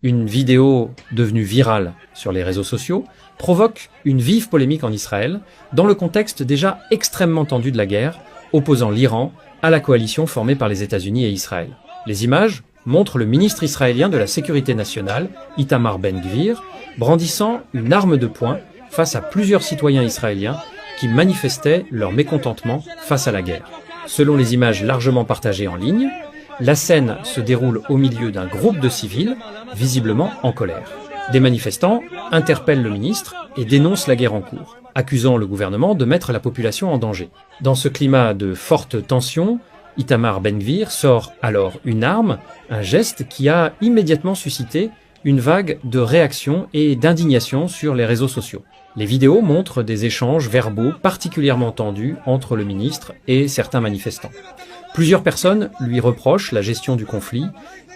Une vidéo devenue virale sur les réseaux sociaux provoque une vive polémique en Israël, dans le contexte déjà extrêmement tendu de la guerre, opposant l'Iran à la coalition formée par les États-Unis et Israël. Les images montrent le ministre israélien de la Sécurité nationale, Itamar Ben-Gvir, brandissant une arme de poing face à plusieurs citoyens israéliens qui manifestaient leur mécontentement face à la guerre. Selon les images largement partagées en ligne, la scène se déroule au milieu d'un groupe de civils, visiblement en colère. Des manifestants interpellent le ministre et dénoncent la guerre en cours, accusant le gouvernement de mettre la population en danger. Dans ce climat de forte tension, Itamar Ben-Gvir sort alors une arme, un geste qui a immédiatement suscité une vague de réactions et d'indignation sur les réseaux sociaux. Les vidéos montrent des échanges verbaux particulièrement tendus entre le ministre et certains manifestants. Plusieurs personnes lui reprochent la gestion du conflit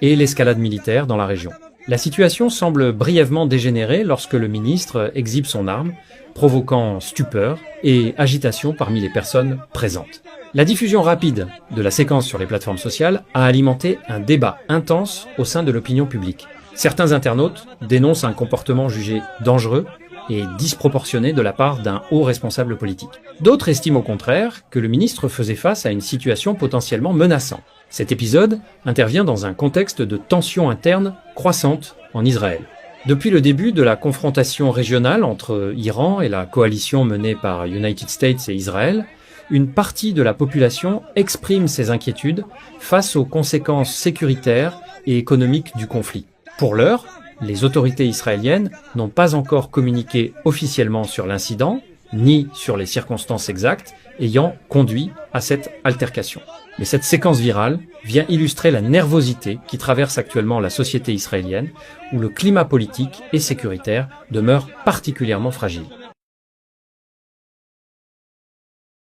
et l'escalade militaire dans la région. La situation semble brièvement dégénérer lorsque le ministre exhibe son arme, provoquant stupeur et agitation parmi les personnes présentes. La diffusion rapide de la séquence sur les plateformes sociales a alimenté un débat intense au sein de l'opinion publique. Certains internautes dénoncent un comportement jugé dangereux et disproportionné de la part d'un haut responsable politique. D'autres estiment au contraire que le ministre faisait face à une situation potentiellement menaçante. Cet épisode intervient dans un contexte de tensions internes croissantes en Israël. Depuis le début de la confrontation régionale entre Iran et la coalition menée par United States et Israël, une partie de la population exprime ses inquiétudes face aux conséquences sécuritaires et économiques du conflit. Pour l'heure, les autorités israéliennes n'ont pas encore communiqué officiellement sur l'incident, ni sur les circonstances exactes ayant conduit à cette altercation. Mais cette séquence virale vient illustrer la nervosité qui traverse actuellement la société israélienne, où le climat politique et sécuritaire demeure particulièrement fragile.